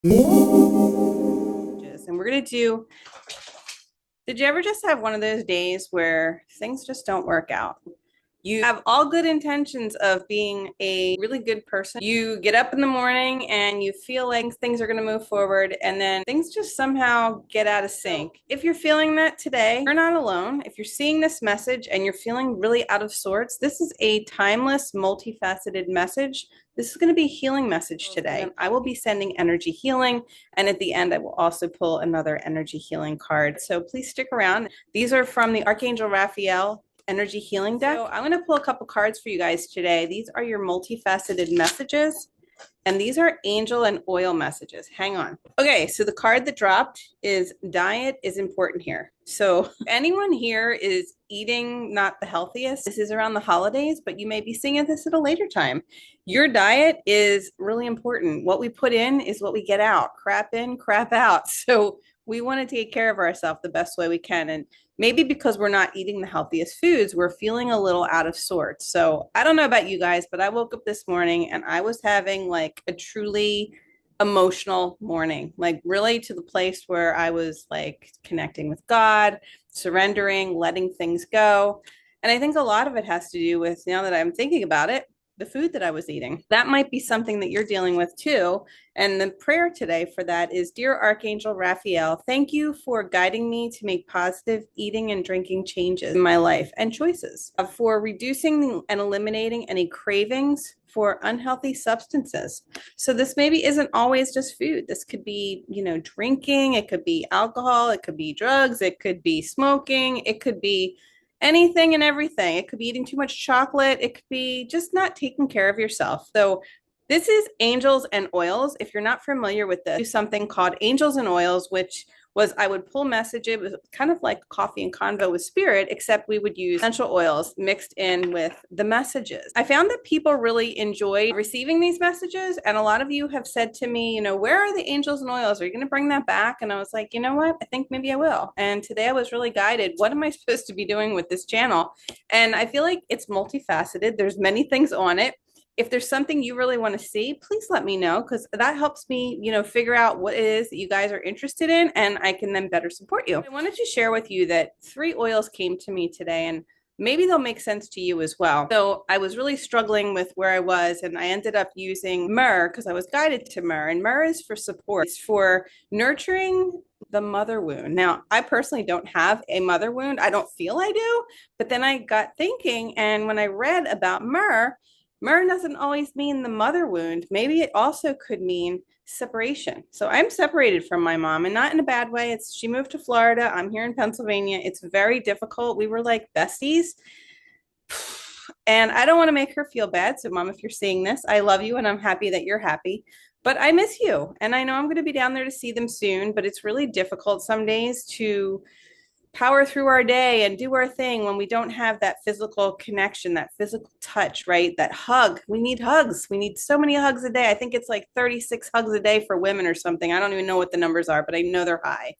And we're going to do, did you ever just have one of those days where things just don't work out? You have all good intentions of being a really good person. You get up in the morning and you feel like things are going to move forward, and then things just somehow get out of sync. If you're feeling that today, you're not alone. If you're seeing this message and you're feeling really out of sorts, this is a timeless, multifaceted message. This is going to be a healing message today. I will be sending energy healing, and at the end, I will also pull another energy healing card. So please stick around. These are from the Archangel Raphael energy healing deck. So I'm going to pull a couple cards for you guys today. These are your multifaceted messages, and these are angel and oil messages. Hang on. Okay, so the card that dropped is diet is important here. So anyone here is eating not the healthiest, this is around the holidays, but you may be seeing this at a later time. Your diet is really important. What we put in is what we get out. Crap in, crap out. So we want to take care of ourselves the best way we can. And maybe because we're not eating the healthiest foods, we're feeling a little out of sorts. So I don't know about you guys, but I woke up this morning and I was having like a truly emotional morning, like really to the place where I was like connecting with God, surrendering, letting things go. And I think a lot of it has to do with, now that I'm thinking about it, the food that I was eating. That might be something that you're dealing with too. And the prayer today for that is, Dear Archangel Raphael, thank you for guiding me to make positive eating and drinking changes in my life and choices, for reducing and eliminating any cravings for unhealthy substances. So this maybe isn't always just food. This could be, drinking, it could be alcohol, it could be drugs, it could be smoking, it could be anything and everything. It could be eating too much chocolate. It could be just not taking care of yourself. So this is angels and oils. If you're not familiar with this, do something called angels and oils, which was I would pull messages. It was kind of like coffee and convo with spirit, except we would use essential oils mixed in with the messages. I found that people really enjoy receiving these messages. And a lot of you have said to me, where are the angels and oils? Are you going to bring that back? And I was like, you know what? I think maybe I will. And today I was really guided. What am I supposed to be doing with this channel? And I feel like it's multifaceted. There's many things on it. If there's something you really want to see, please let me know, because that helps me, figure out what it is that you guys are interested in, and I can then better support you. I wanted to share with you that 3 oils came to me today, and maybe they'll make sense to you as well. So I was really struggling with where I was, and I ended up using myrrh because I was guided to myrrh, and myrrh is for support. It's for nurturing the mother wound. Now, I personally don't have a mother wound. I don't feel I do, but then I got thinking, and when I read about myrrh, myrrh doesn't always mean the mother wound. Maybe it also could mean separation. So I'm separated from my mom, and not in a bad way. She moved to Florida. I'm here in Pennsylvania. It's very difficult. We were like besties. And I don't want to make her feel bad. So, Mom, if you're seeing this, I love you and I'm happy that you're happy. But I miss you. And I know I'm going to be down there to see them soon, but it's really difficult some days to power through our day and do our thing when we don't have that physical connection, that physical touch, right? That hug. We need hugs. We need so many hugs a day. I think it's like 36 hugs a day for women or something. I don't even know what the numbers are, but I know they're high.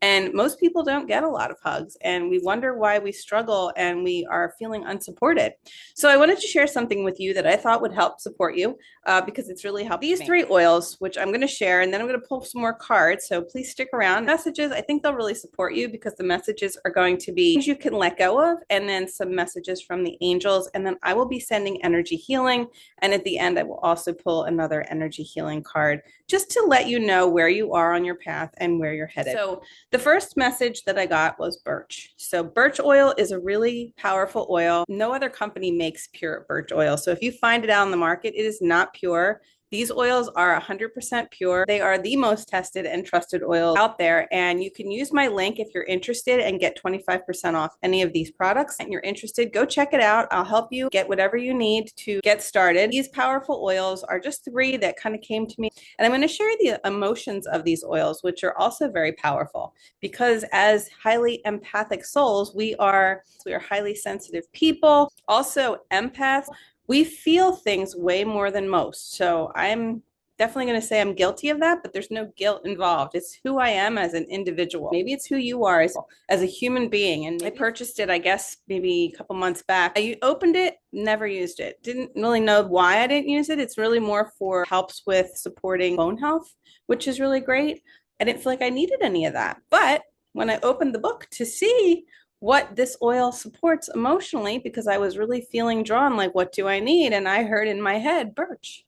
And most people don't get a lot of hugs, and we wonder why we struggle and we are feeling unsupported. So I wanted to share something with you that I thought would help support you, because it's really helped. These 3 oils, which I'm going to share, and then I'm going to pull some more cards. So please stick around. Messages, I think they'll really support you, because the messages are going to be things you can let go of, and then some messages from the angels. And then I will be sending energy healing. And at the end, I will also pull another energy healing card just to let you know where you are on your path and where you're headed. So the first message that I got was birch. So birch oil is a really powerful oil. No other company makes pure birch oil. So if you find it out on the market, it is not pure. These oils are 100% pure. They are the most tested and trusted oil out there. And you can use my link if you're interested and get 25% off any of these products. And you're interested, go check it out. I'll help you get whatever you need to get started. These powerful oils are just 3 that kind of came to me. And I'm going to share the emotions of these oils, which are also very powerful, because as highly empathic souls, we are highly sensitive people, also empaths. We feel things way more than most. So I'm definitely going to say I'm guilty of that, but there's no guilt involved. It's who I am as an individual. Maybe it's who you are as a human being. And I purchased it, I guess, maybe a couple months back. I opened it, never used it. Didn't really know why I didn't use it. It's really more for helps with supporting bone health, which is really great. I didn't feel like I needed any of that. But when I opened the book to see what this oil supports emotionally, because I was really feeling drawn, like, what do I need? And I heard in my head, birch.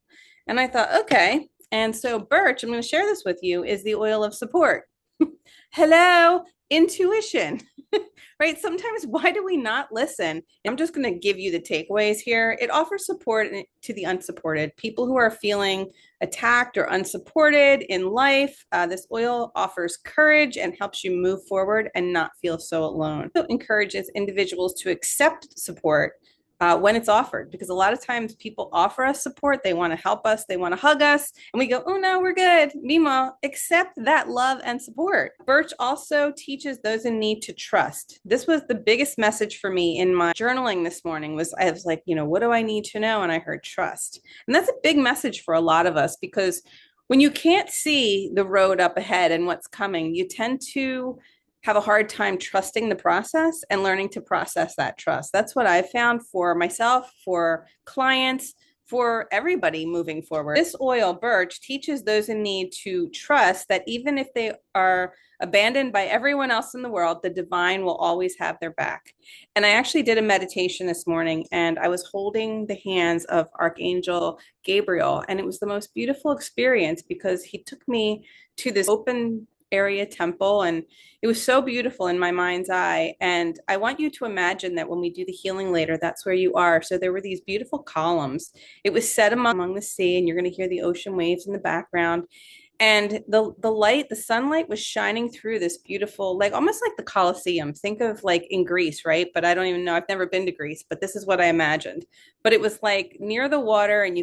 And I thought, okay. And so birch, I'm going to share this with you, is the oil of support. Hello, intuition, right? Sometimes why do we not listen? I'm just going to give you the takeaways here. It offers support to the unsupported, people who are feeling attacked or unsupported in life. This oil offers courage and helps you move forward and not feel so alone. It encourages individuals to accept support when it's offered, because a lot of times people offer us support, they want to help us, they want to hug us, and we go, oh no, we're good. Meanwhile, accept that love and support. Birch also teaches those in need to trust. This was the biggest message for me in my journaling this morning. I was like, what do I need to know? And I heard trust. And that's a big message for a lot of us, because when you can't see the road up ahead and what's coming, you tend to have a hard time trusting the process and learning to process that trust. That's what I've found for myself, for clients, for everybody moving forward. This oil, birch, teaches those in need to trust that even if they are abandoned by everyone else in the world, the divine will always have their back. And I actually did a meditation this morning, and I was holding the hands of Archangel Gabriel, and it was the most beautiful experience because he took me to this open area temple, and it was so beautiful in my mind's eye. And I want you to imagine that when we do the healing later, that's where you are. So there were these beautiful columns. It was set among the sea, and you're going to hear the ocean waves in the background. And the sunlight was shining through this beautiful, like almost like the Colosseum. Think of like in Greece, right? But I don't even know. I've never been to Greece, but this is what I imagined. But it was like near the water, and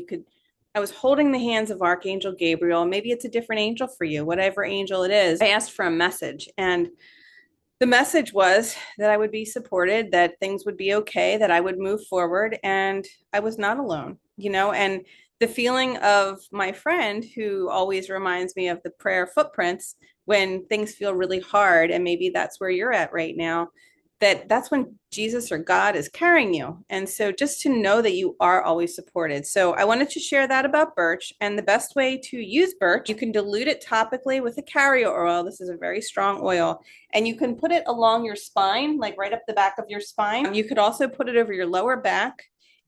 I was holding the hands of Archangel Gabriel. Maybe it's a different angel for you, whatever angel it is. I asked for a message, and the message was that I would be supported, that things would be okay, that I would move forward, and I was not alone, and the feeling of my friend who always reminds me of the prayer footprints when things feel really hard, and maybe that's where you're at right now, that's when Jesus or God is carrying you. And so just to know that you are always supported. So I wanted to share that about birch, and the best way to use birch, you can dilute it topically with a carrier oil. This is a very strong oil, and you can put it along your spine, like right up the back of your spine. You could also put it over your lower back,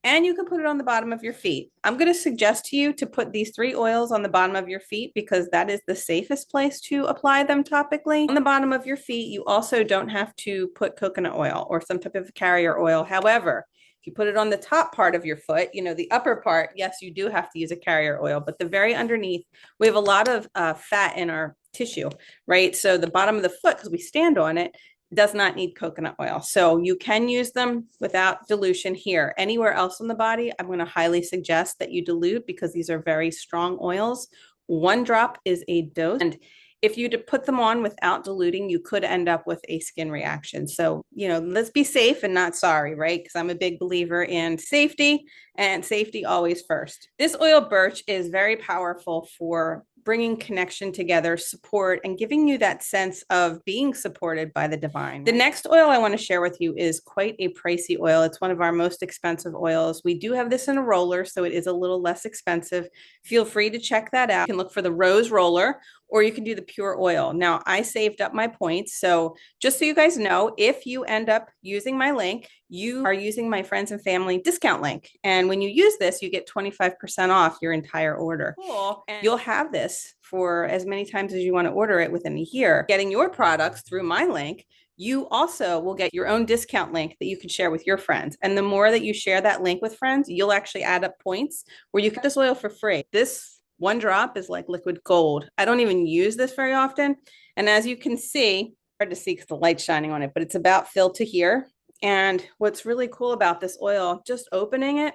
and you can put it on the bottom of your feet. I'm going to suggest to you to put these 3 oils on the bottom of your feet, because that is the safest place to apply them topically. On the bottom of your feet, you also don't have to put coconut oil or some type of carrier oil. However, if you put it on the top part of your foot, the upper part, yes, you do have to use a carrier oil, but the very underneath, we have a lot of fat in our tissue, right? So the bottom of the foot, because we stand on it, does not need coconut oil. So you can use them without dilution here. Anywhere else on the body, I'm going to highly suggest that you dilute, because these are very strong oils. 1 drop is a dose. And if you put them on without diluting, you could end up with a skin reaction. So, let's be safe and not sorry, right? Because I'm a big believer in safety, and safety always first. This oil birch is very powerful for bringing connection together, support, and giving you that sense of being supported by the divine. The next oil I want to share with you is quite a pricey oil. It's one of our most expensive oils. We do have this in a roller, so it is a little less expensive. Feel free to check that out. You can look for the rose roller, or you can do the pure oil. Now, I saved up my points, so just so you guys know, if you end up using my link, you are using my friends and family discount link. And when you use this, you get 25% off your entire order. Cool. And you'll have this for as many times as you want to order it within a year. Getting your products through my link, you also will get your own discount link that you can share with your friends. And the more that you share that link with friends, you'll actually add up points where you get this oil for free. This 1 drop is like liquid gold. I don't even use this very often. And as you can see, hard to see because the light's shining on it, but it's about filled to here. And what's really cool about this oil, just opening it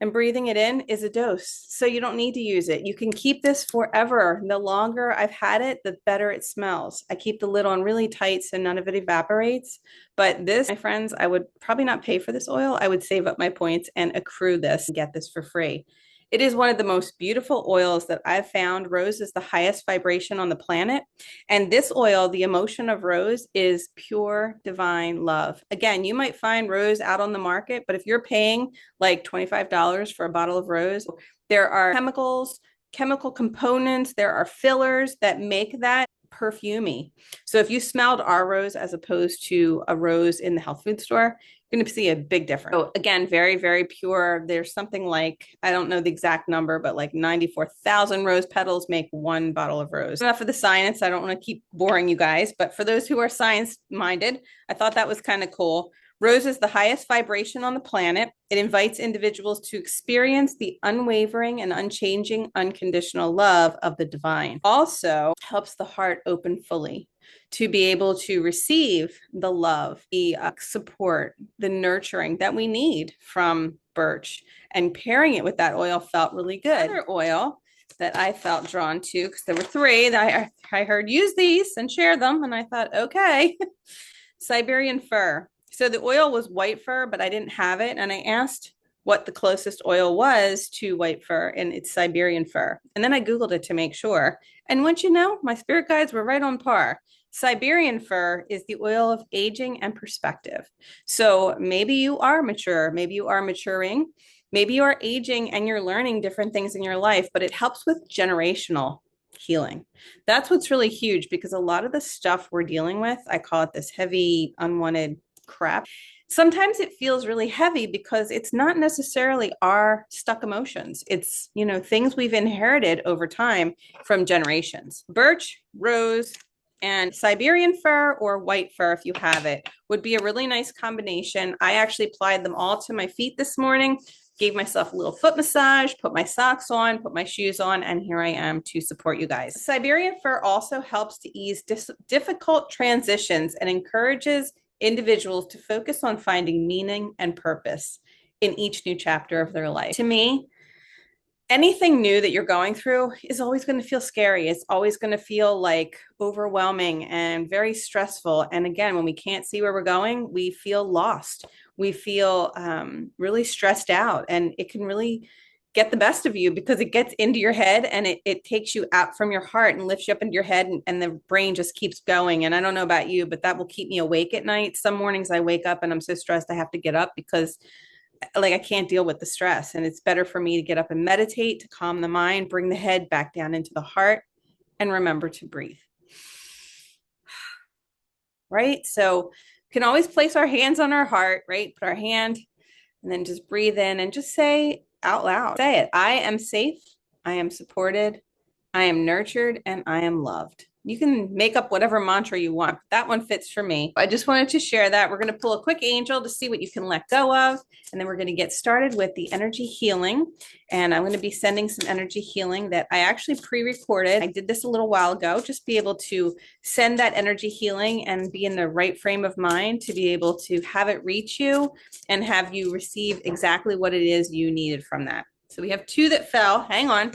and breathing it in is a dose. So you don't need to use it. You can keep this forever. The longer I've had it, the better it smells. I keep the lid on really tight so none of it evaporates. But this, my friends, I would probably not pay for this oil. I would save up my points and accrue this and get this for free. It is one of the most beautiful oils that I've found. Rose is the highest vibration on the planet. And this oil, the emotion of rose, is pure divine love. Again, you might find rose out on the market, but if you're paying like $25 for a bottle of rose, there are chemical components, there are fillers that make that perfumey. So if you smelled our rose as opposed to a rose in the health food store, you're going to see a big difference. So again, very, very pure. There's something like, I don't know the exact number, but like 94,000 rose petals make one bottle of rose. Enough of the science. I don't want to keep boring you guys, but for those who are science minded, I thought that was kind of cool. Rose is the highest vibration on the planet. It invites individuals to experience the unwavering and unchanging unconditional love of the divine. Also helps the heart open fully to be able to receive the love, the support, the nurturing that we need from birch. And pairing it with that oil felt really good. Another oil that I felt drawn to, because there were three that I heard use these and share them. And I thought, okay, Siberian fir. So the oil was white fir, but I didn't have it. And I asked what the closest oil was to white fir, and it's Siberian fir. And then I Googled it to make sure. And once you know, my spirit guides were right on par. Siberian fir is the oil of aging and perspective. So maybe you are mature, maybe you are maturing, maybe you are aging and you're learning different things in your life, but it helps with generational healing. That's what's really huge, because a lot of the stuff we're dealing with, I call it this heavy, unwanted crap. Sometimes it feels really heavy because it's not necessarily our stuck emotions. It's, things we've inherited over time from generations. Birch, rose, and Siberian fir or white fir, if you have it, would be a really nice combination. I actually applied them all to my feet this morning, gave myself a little foot massage, put my socks on, put my shoes on, and here I am to support you guys. Siberian fir also helps to ease difficult transitions and encourages individuals to focus on finding meaning and purpose in each new chapter of their life. To me, anything new that you're going through is always going to feel scary. It's always going to feel like overwhelming and very stressful. And again, when we can't see where we're going, we feel lost. We feel really stressed out, and it can really get the best of you because it gets into your head and it takes you out from your heart and lifts you up into your head, and the brain just keeps going. And I don't know about you, but that will keep me awake at night. Some mornings I wake up and I'm so stressed I have to get up because I can't deal with the stress. And it's better for me to get up and meditate, to calm the mind, bring the head back down into the heart, and remember to breathe. Right? So we can always place our hands on our heart, right? Put our hand and then just breathe in and just say out loud, say it. I am safe. I am supported. I am nurtured, and I am loved. You can make up whatever mantra you want. That one fits for me. I just wanted to share that. We're going to pull a quick angel to see what you can let go of. And then we're going to get started with the energy healing. And I'm going to be sending some energy healing that I actually pre-recorded. I did this a little while ago, just be able to send that energy healing and be in the right frame of mind to be able to have it reach you and have you receive exactly what it is you needed from that. So we have two that fell. Hang on.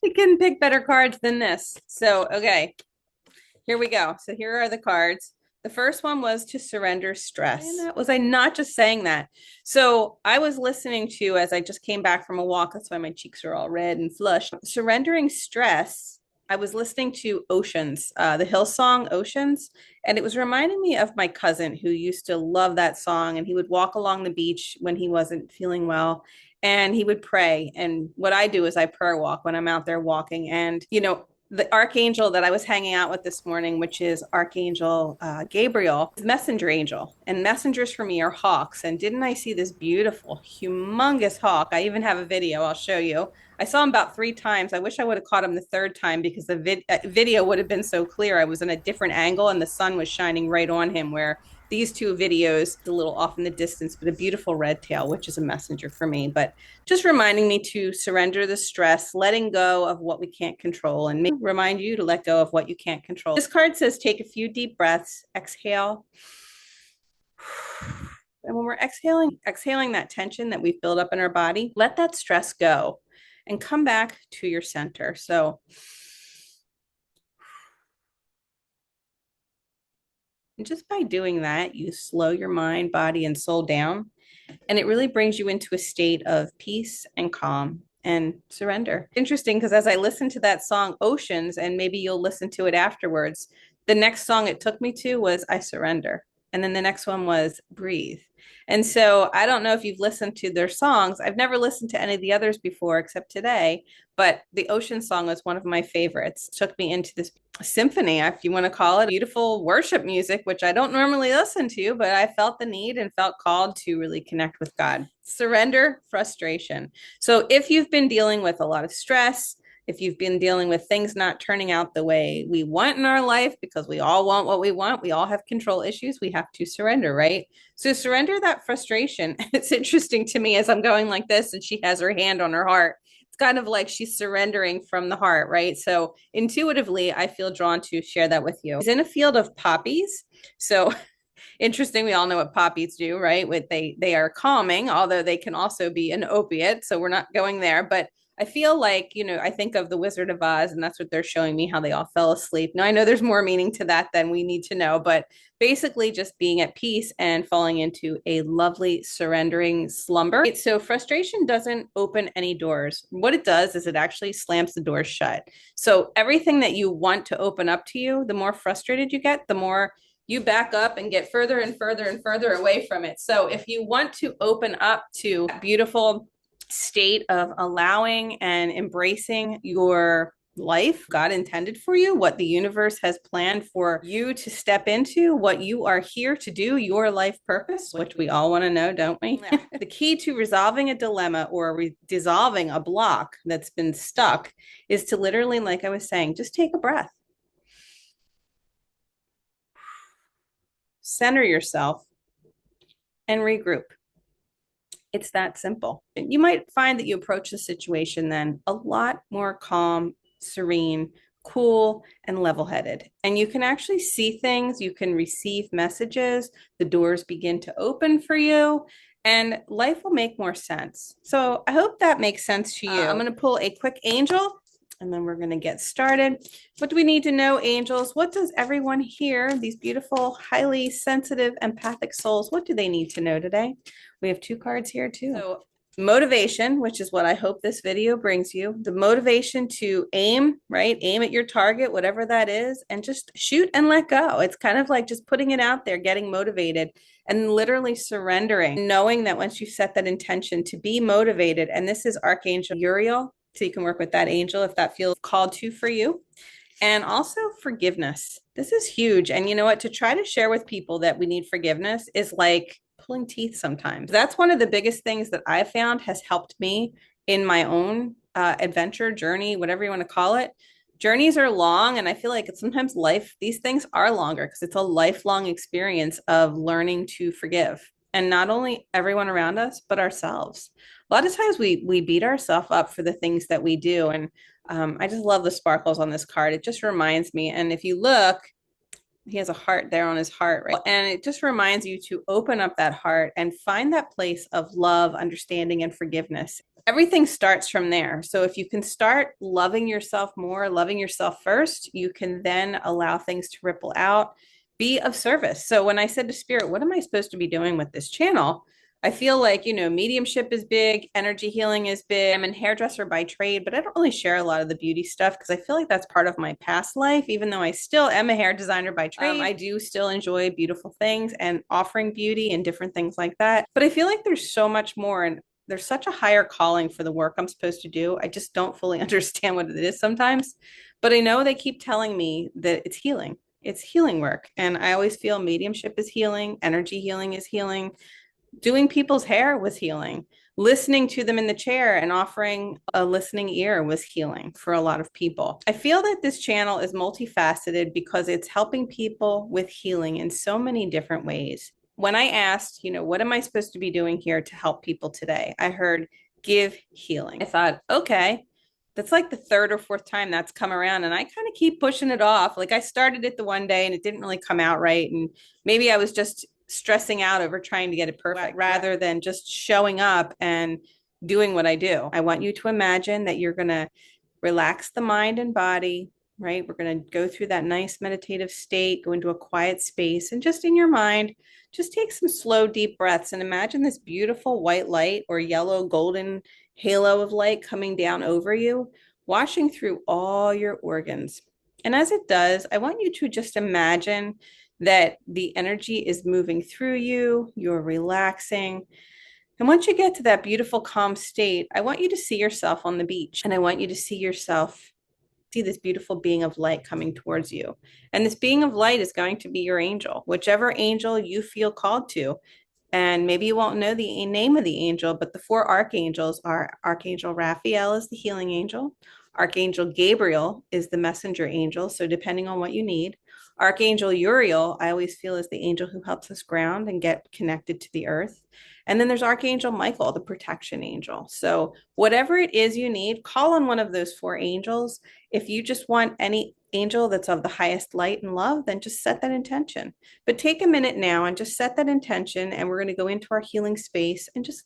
We can pick better cards than this. So, okay. Here we go. So here are the cards. The first one was to surrender stress. And was I not just saying that? So I was listening to, as I just came back from a walk, that's why my cheeks are all red and flushed. Surrendering stress. I was listening to Oceans, the Hillsong Oceans, and it was reminding me of my cousin who used to love that song, and he would walk along the beach when he wasn't feeling well, and he would pray. And what I do is I prayer walk when I'm out there walking. And, the archangel that I was hanging out with this morning, which is Archangel Gabriel, is messenger angel. And messengers for me are hawks. And didn't I see this beautiful, humongous hawk? I even have a video. I'll show you. I saw him about 3 times. I wish I would have caught him the third time because the video would have been so clear. I was in a different angle and the sun was shining right on him, where these two videos, a little off in the distance, but a beautiful red tail, which is a messenger for me. But just reminding me to surrender the stress, letting go of what we can't control, and remind you to let go of what you can't control. This card says, take a few deep breaths, exhale. And when we're exhaling that tension that we've built up in our body, let that stress go and come back to your center. So and just by doing that, you slow your mind, body, and soul down. And it really brings you into a state of peace and calm. and surrender. Interesting, because as I listened to that song Oceans, and maybe you'll listen to it afterwards, the next song it took me to was I Surrender. And then the next one was Breathe. And so I don't know if you've listened to their songs. I've never listened to any of the others before except today, but the Ocean song was one of my favorites. It took me into this symphony, if you want to call it, beautiful worship music, which I don't normally listen to, but I felt the need and felt called to really connect with God. Surrender, frustration. So if you've been dealing with a lot of stress, if you've been dealing with things not turning out the way we want in our life, because we all want what we want, we all have control issues, we have to surrender, right? So surrender that frustration. It's interesting to me as I'm going like this and she has her hand on her heart. It's kind of like she's surrendering from the heart, right? So intuitively, I feel drawn to share that with you. It's in a field of poppies. So interesting, we all know what poppies do, right? They are calming, although they can also be an opiate. So we're not going there, but I feel like, I think of the Wizard of Oz, and that's what they're showing me, how they all fell asleep. Now, I know there's more meaning to that than we need to know, but basically just being at peace and falling into a lovely surrendering slumber. So frustration doesn't open any doors. What it does is it actually slams the doors shut. So everything that you want to open up to you, the more frustrated you get, the more you back up and get further and further and further away from it. So if you want to open up to beautiful state of allowing and embracing your life God intended for you, what the universe has planned for you to step into, what you are here to do, your life purpose, which we all want to know, don't we? The key to resolving a dilemma or dissolving a block that's been stuck is to literally, like I was saying, just take a breath. Center yourself and regroup. It's that simple. You might find that you approach the situation then a lot more calm, serene, cool, and level-headed. And you can actually see things, you can receive messages, the doors begin to open for you, and life will make more sense. So I hope that makes sense to you. I'm going to pull a quick angel and then we're going to get started. What do we need to know, angels? What does everyone here, these beautiful, highly sensitive, empathic souls, what do they need to know today? We have two cards here too. So motivation, which is what I hope this video brings you, the motivation to aim, right? Aim at your target, whatever that is, and just shoot and let go. It's kind of like just putting it out there, getting motivated and literally surrendering, knowing that once you set that intention to be motivated, and this is Archangel Uriel, so you can work with that angel if that feels called to for you. And also forgiveness. This is huge. And you know what? To try to share with people that we need forgiveness is like pulling teeth sometimes. That's one of the biggest things that I found has helped me in my own adventure, journey, whatever you want to call it. Journeys are long, and I feel like sometimes these things are longer because it's a lifelong experience of learning to forgive. And not only everyone around us, but ourselves. A lot of times we beat ourselves up for the things that we do. And I just love the sparkles on this card. It just reminds me. And if you look, he has a heart there on his heart, right? And it just reminds you to open up that heart and find that place of love, understanding, and forgiveness. Everything starts from there. So if you can start loving yourself more, loving yourself first, you can then allow things to ripple out, be of service. So when I said to Spirit, what am I supposed to be doing with this channel? I feel like, mediumship is big, energy healing is big. I'm a hairdresser by trade, but I don't really share a lot of the beauty stuff because I feel like that's part of my past life. Even though I still am a hair designer by trade, I do still enjoy beautiful things and offering beauty and different things like that. But I feel like there's so much more, and there's such a higher calling for the work I'm supposed to do. I just don't fully understand what it is sometimes, but I know they keep telling me that it's healing. It's healing work. And I always feel mediumship is healing, energy healing is healing. Doing people's hair was healing. Listening to them in the chair and offering a listening ear was healing for a lot of people. I feel that this channel is multifaceted because it's helping people with healing in so many different ways. When I asked, what am I supposed to be doing here to help people today? I heard give healing. I thought, okay, that's like the third or fourth time that's come around, and I kind of keep pushing it off. Like I started it the one day and it didn't really come out right. And maybe I was just stressing out over trying to get it perfect rather than just showing up and doing what I do. I want you to imagine that you're going to relax the mind and body, right? We're going to go through that nice meditative state, go into a quiet space, and just in your mind, just take some slow, deep breaths and imagine this beautiful white light or yellow golden halo of light coming down over you, washing through all your organs. And as it does, I want you to just imagine that the energy is moving through you, you're relaxing. And once you get to that beautiful, calm state, I want you to see yourself on the beach. And I want you to see this beautiful being of light coming towards you. And this being of light is going to be your angel, whichever angel you feel called to. And maybe you won't know the name of the angel, but the four archangels are Archangel Raphael is the healing angel. Archangel Gabriel is the messenger angel. So depending on what you need. Archangel Uriel, I always feel, is the angel who helps us ground and get connected to the earth. And then there's Archangel Michael, the protection angel. So whatever it is you need, call on one of those four angels. If you just want any angel that's of the highest light and love, then just set that intention. But take a minute now and just set that intention. And we're going to go into our healing space and just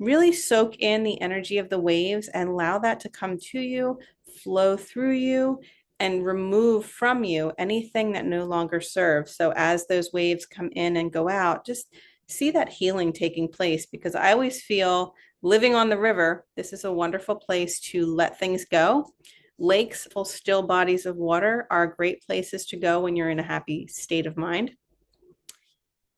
really soak in the energy of the waves and allow that to come to you, flow through you, and remove from you anything that no longer serves. So as those waves come in and go out, just see that healing taking place, because I always feel living on the river, this is a wonderful place to let things go. Lakes, full still bodies of water are great places to go when you're in a happy state of mind.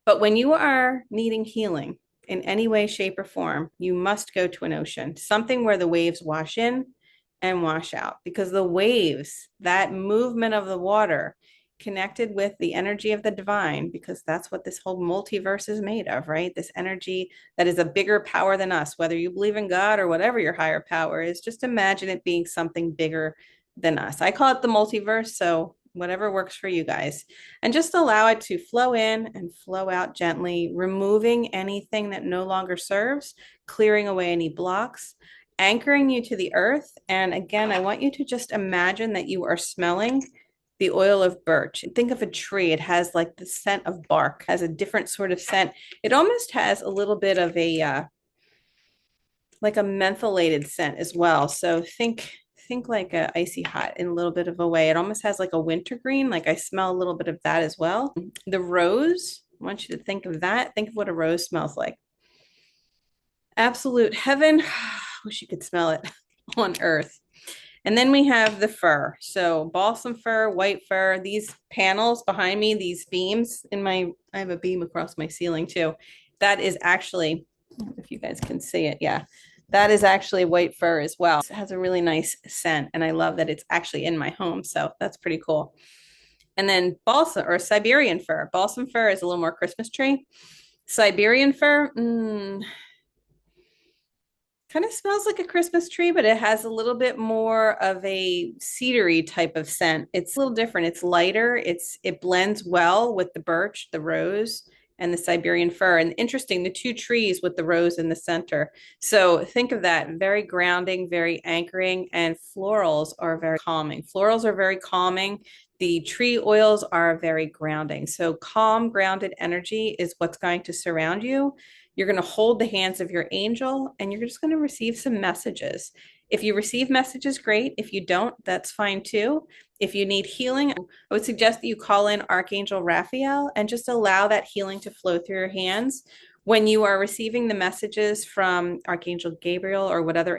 But when you are needing healing in any way, shape, or form, you must go to an ocean, something where the waves wash in and wash out, because the waves, that movement of the water, connected with the energy of the divine, because that's what this whole multiverse is made of, right? This energy that is a bigger power than us, whether you believe in God or whatever your higher power is, just imagine it being something bigger than us. I call it the multiverse, so whatever works for you guys. And just allow it to flow in and flow out gently, removing anything that no longer serves, clearing away any blocks, anchoring you to the earth. And again, I want you to just imagine that you are smelling the oil of birch. Think of a tree. It has like the scent of bark, has a different sort of scent. It almost has a little bit of a like a mentholated scent as well. So think like a icy hot in a little bit of a way. It almost has like a wintergreen. Like I smell a little bit of that as well. The rose, I want you to think of that. Think of what a rose smells like. Absolute heaven. Wish you could smell it on earth. And then we have the fur. So balsam fir, white fur, these panels behind me, these beams I have a beam across my ceiling too. That is actually, I don't know if you guys can see it. Yeah, that is actually white fur as well. It has a really nice scent. And I love that it's actually in my home. So that's pretty cool. And then balsam or Siberian fir. Balsam fir is a little more Christmas tree. Siberian fir, kind of smells like a Christmas tree, but it has a little bit more of a cedary type of scent. It's a little different. It's lighter. It blends well with the birch, the rose, and the Siberian fir. And interesting, the two trees with the rose in the center. So think of that, very grounding, very anchoring, and florals are very calming. Florals are very calming. The tree oils are very grounding. So calm, grounded energy is what's going to surround you. You're going to hold the hands of your angel and you're just going to receive some messages. If you receive messages, great. If you don't, that's fine too. If you need healing, I would suggest that you call in Archangel Raphael and just allow that healing to flow through your hands. When you are receiving the messages from Archangel Gabriel or whatever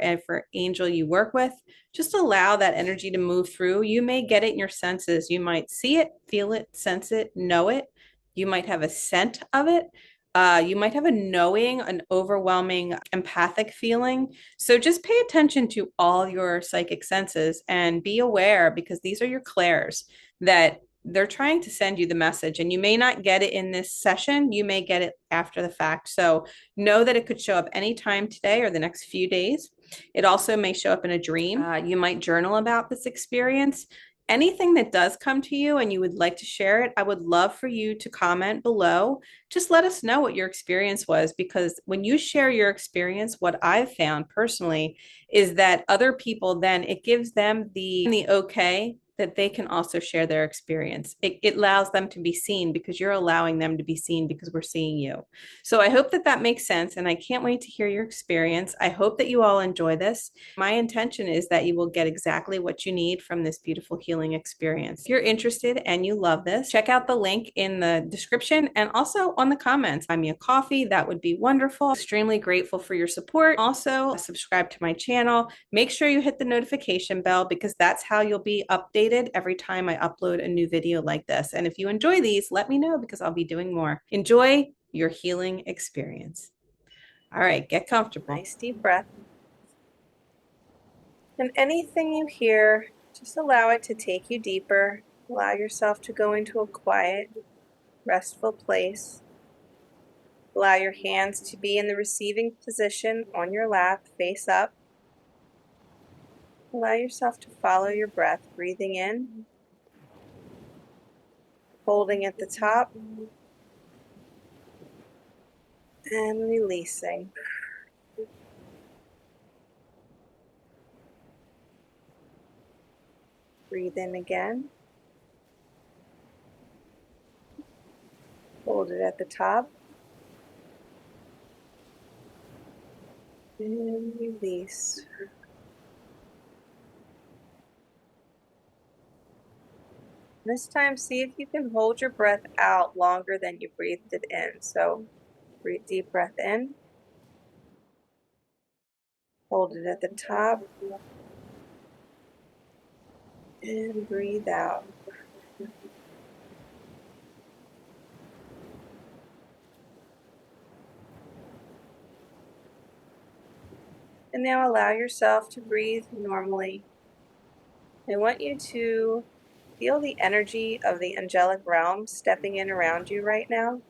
angel you work with, just allow that energy to move through. You may get it in your senses. You might see it, feel it, sense it, know it. You might have a scent of it. You might have a knowing, an overwhelming empathic feeling. So just pay attention to all your psychic senses and be aware, because these are your clairs, that they're trying to send you the message, and you may not get it in this session. You may get it after the fact. So know that it could show up anytime today or the next few days. It also may show up in a dream. You might journal about this experience. Anything that does come to you and you would like to share it, I would love for you to comment below. Just let us know what your experience was, because when you share your experience, what I've found personally is that other people, then it gives them the okay that they can also share their experience. It allows them to be seen because you're allowing them to be seen because we're seeing you. So I hope that that makes sense, and I can't wait to hear your experience. I hope that you all enjoy this. My intention is that you will get exactly what you need from this beautiful healing experience. If you're interested and you love this, check out the link in the description and also on the comments. Buy me a coffee. That would be wonderful. Extremely grateful for your support. Also, subscribe to my channel. Make sure you hit the notification bell because that's how you'll be updated every time I upload a new video like this. And if you enjoy these, let me know because I'll be doing more. Enjoy your healing experience. All right, get comfortable. Nice deep breath. And anything you hear, just allow it to take you deeper. Allow yourself to go into a quiet, restful place. Allow your hands to be in the receiving position on your lap, face up. Allow yourself to follow your breath, breathing in, holding at the top, and releasing. Breathe in again. Hold it at the top. And release. This time, see if you can hold your breath out longer than you breathed it in. So, breathe deep breath in. Hold it at the top. And breathe out. And now allow yourself to breathe normally. I want you to feel the energy of the angelic realm stepping in around you right now.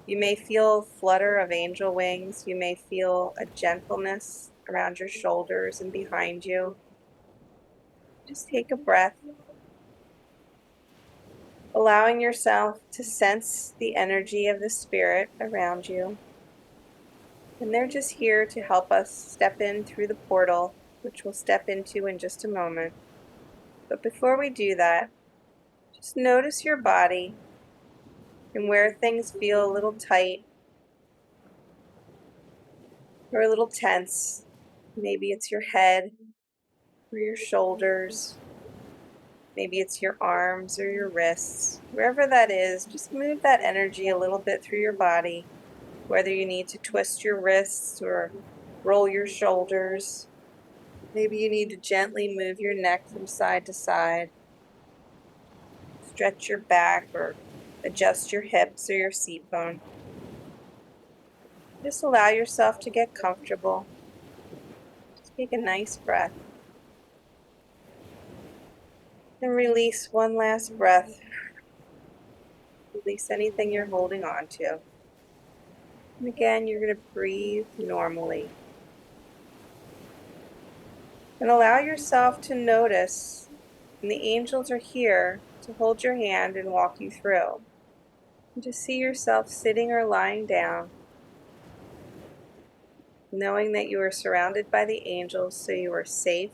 You may feel a flutter of angel wings. You may feel a gentleness around your shoulders and behind you. Just take a breath, allowing yourself to sense the energy of the spirit around you. And they're just here to help us step in through the portal, which we'll step into in just a moment. But before we do that, just notice your body and where things feel a little tight or a little tense. Maybe it's your head or your shoulders. Maybe it's your arms or your wrists. Wherever that is, just move that energy a little bit through your body. Whether you need to twist your wrists or roll your shoulders. Maybe you need to gently move your neck from side to side. Stretch your back or adjust your hips or your seat bone. Just allow yourself to get comfortable. Just take a nice breath. And release one last breath. Release anything you're holding on to. And again, you're going to breathe normally. And allow yourself to notice, and the angels are here to hold your hand and walk you through. And just see yourself sitting or lying down, knowing that you are surrounded by the angels, so you are safe.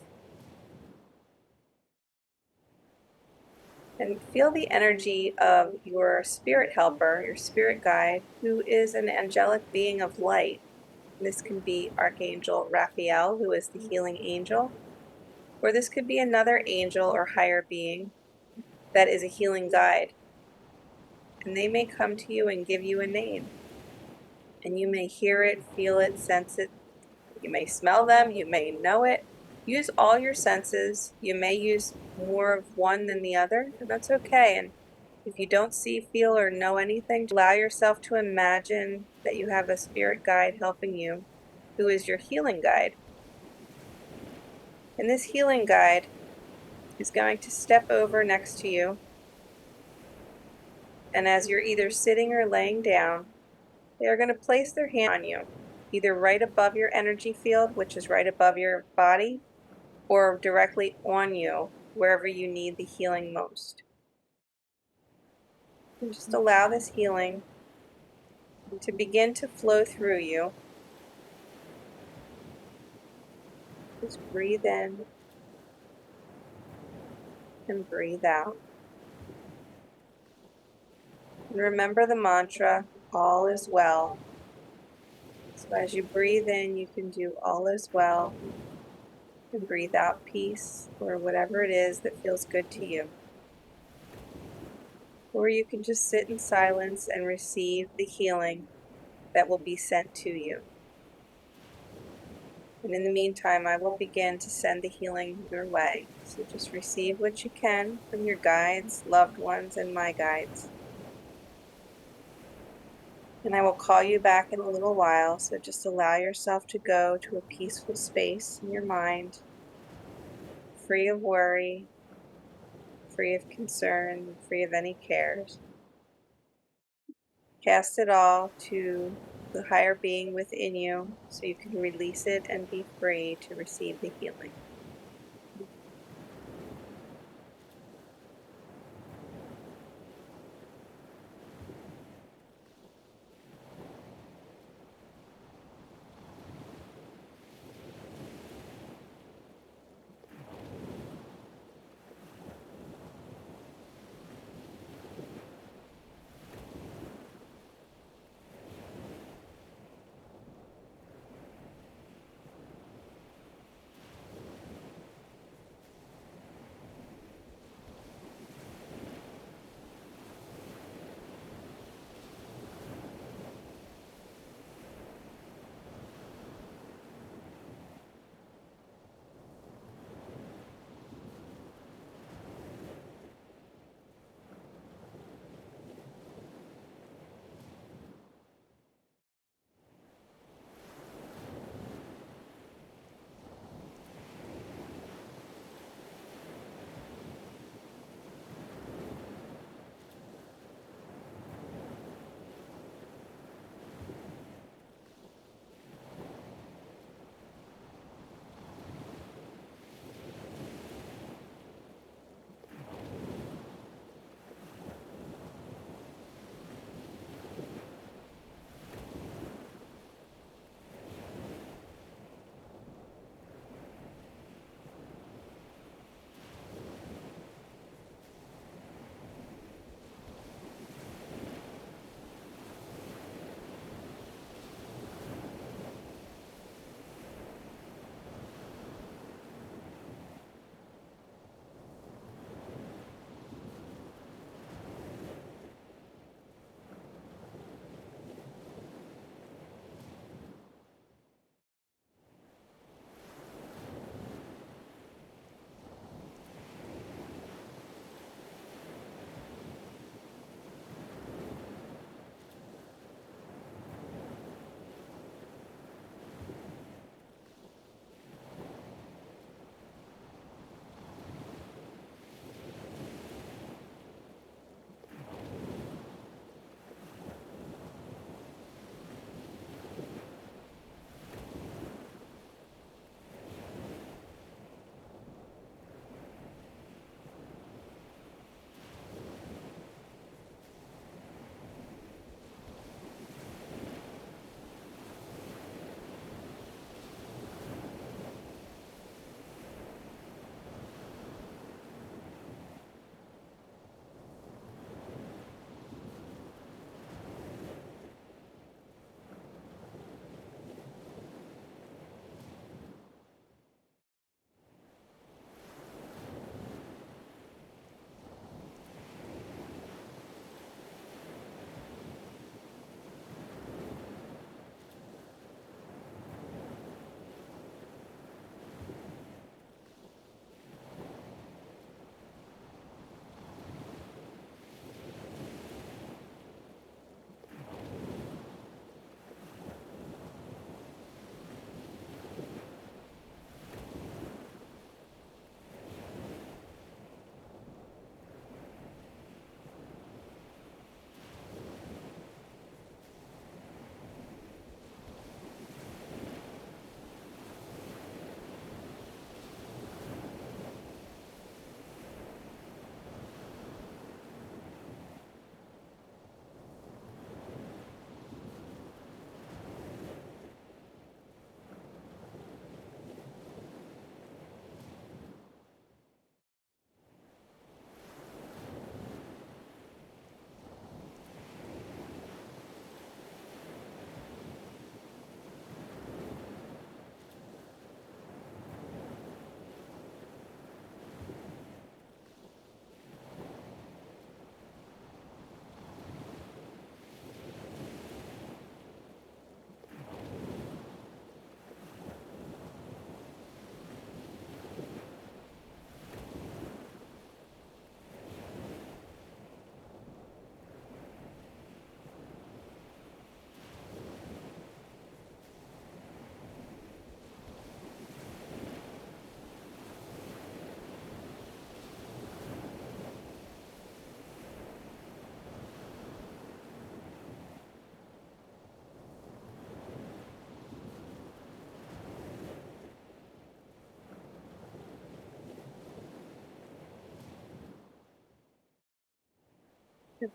And feel the energy of your spirit helper, your spirit guide, who is an angelic being of light. This can be Archangel Raphael, who is the healing angel, or this could be another angel or higher being that is a healing guide. And they may come to you and give you a name. And you may hear it, feel it, sense it. You may smell them, you may know it. Use all your senses. You may use more of one than the other, and that's okay. And if you don't see, feel, or know anything, allow yourself to imagine that you have a spirit guide helping you, who is your healing guide. And this healing guide is going to step over next to you. And as you're either sitting or laying down, they are going to place their hand on you, either right above your energy field, which is right above your body, or directly on you, wherever you need the healing most. And just allow this healing to begin to flow through you. Just breathe in and breathe out. And remember the mantra, all is well. So as you breathe in, you can do all is well, and breathe out peace or whatever it is that feels good to you. Or you can just sit in silence and receive the healing that will be sent to you. And in the meantime, I will begin to send the healing your way. So just receive what you can from your guides, loved ones, and my guides. And I will call you back in a little while. So just allow yourself to go to a peaceful space in your mind, free of worry, free of concern, free of any cares. Cast it all to the higher being within you so you can release it and be free to receive the healing.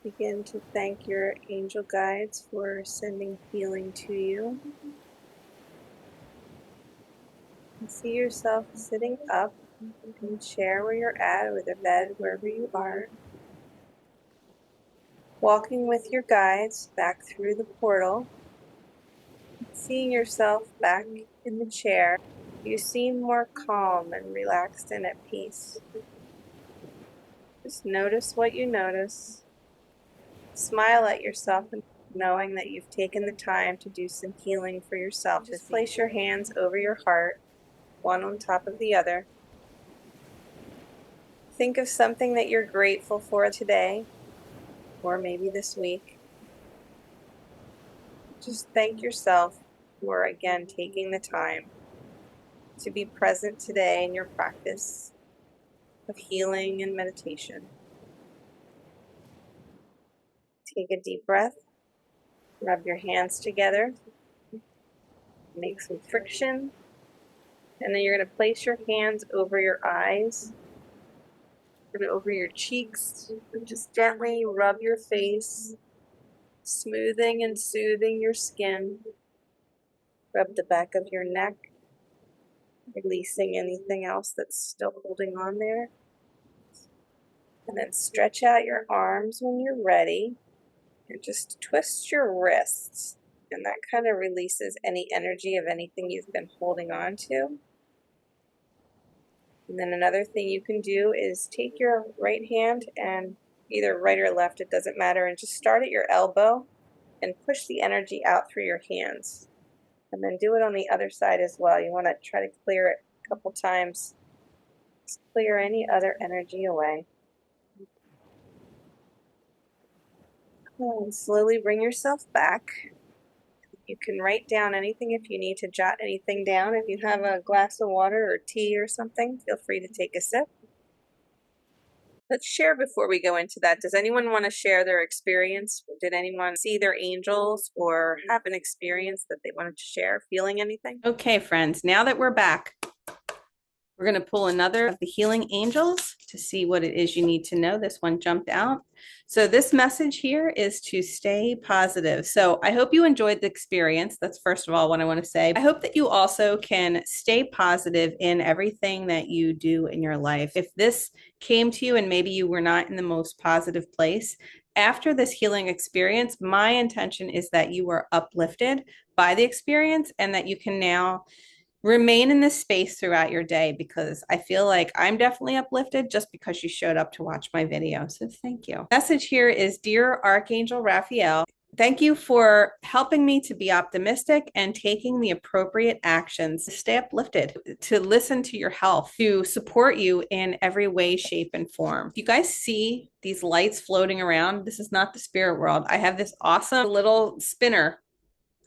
Begin to thank your angel guides for sending healing to you. And see yourself sitting up in a chair where you're at, or the bed, wherever you are. Walking with your guides back through the portal. Seeing yourself back in the chair, you seem more calm and relaxed and at peace. Just notice what you notice. Smile at yourself, and knowing that you've taken the time to do some healing for yourself. Just place your hands over your heart, one on top of the other. Think of something that you're grateful for today, or maybe this week. Just thank yourself for, again, taking the time to be present today in your practice of healing and meditation. Take a deep breath, rub your hands together, make some friction, and then you're going to place your hands over your eyes and over your cheeks, and just gently rub your face, smoothing and soothing your skin. Rub the back of your neck, releasing anything else that's still holding on there. And then stretch out your arms when you're ready, and just twist your wrists. And that kind of releases any energy of anything you've been holding on to. And then another thing you can do is take your right hand, and either right or left, it doesn't matter, and just start at your elbow and push the energy out through your hands. And then do it on the other side as well. You want to try to clear it a couple times. Just clear any other energy away. And slowly bring yourself back. You can write down anything if you need to jot anything down. If you have a glass of water or tea or something, feel free to take a sip. Let's share before we go into that. Does anyone want to share their experience? Did anyone see their angels or have an experience that they wanted to share, feeling anything? Okay, friends, now that we're back, we're going to pull another of the healing angels to see what it is you need to know. This one jumped out. So this message here is to stay positive. So I hope you enjoyed the experience. That's first of all what I want to say. I hope that you also can stay positive in everything that you do in your life. If this came to you and maybe you were not in the most positive place, after this healing experience, my intention is that you were uplifted by the experience and that you can now remain in this space throughout your day, because I feel like I'm definitely uplifted just because you showed up to watch my video. So thank you. Message here is, dear Archangel Raphael, thank you for helping me to be optimistic and taking the appropriate actions to stay uplifted, to listen to your health, to support you in every way, shape, and form. You guys see these lights floating around? This is not the spirit world. I have this awesome little spinner.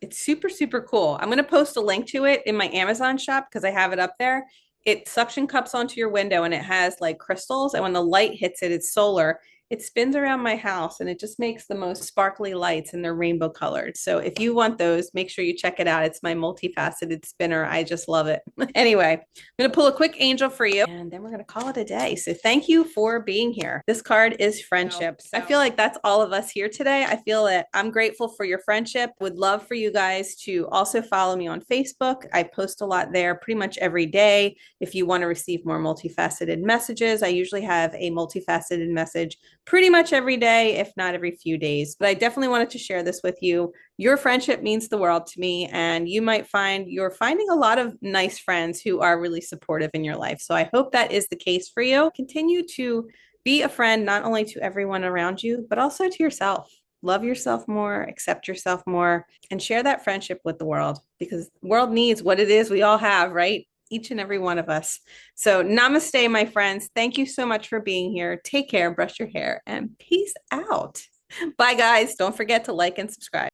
It's super, super cool. I'm going to post a link to it in my Amazon shop because I have it up there. It suction cups onto your window and it has like crystals. And when the light hits it, it's solar. It spins around my house and it just makes the most sparkly lights, and they're rainbow colored. So if you want those, make sure you check it out. It's my multifaceted spinner. I just love it. Anyway, I'm going to pull a quick angel for you and then we're going to call it a day. So thank you for being here. This card is friendship. I feel like that's all of us here today. I feel that I'm grateful for your friendship. Would love for you guys to also follow me on Facebook. I post a lot there pretty much every day. If you want to receive more multifaceted messages, I usually have a multifaceted message pretty much every day, if not every few days. But I definitely wanted to share this with you. Your friendship means the world to me, and you might find you're finding a lot of nice friends who are really supportive in your life. So I hope that is the case for you. Continue to be a friend, not only to everyone around you, but also to yourself. Love yourself more, accept yourself more, and share that friendship with the world, because the world needs what it is we all have, right? Each and every one of us. So namaste, my friends. Thank you so much for being here. Take care, brush your hair, and peace out. Bye, guys. Don't forget to like and subscribe.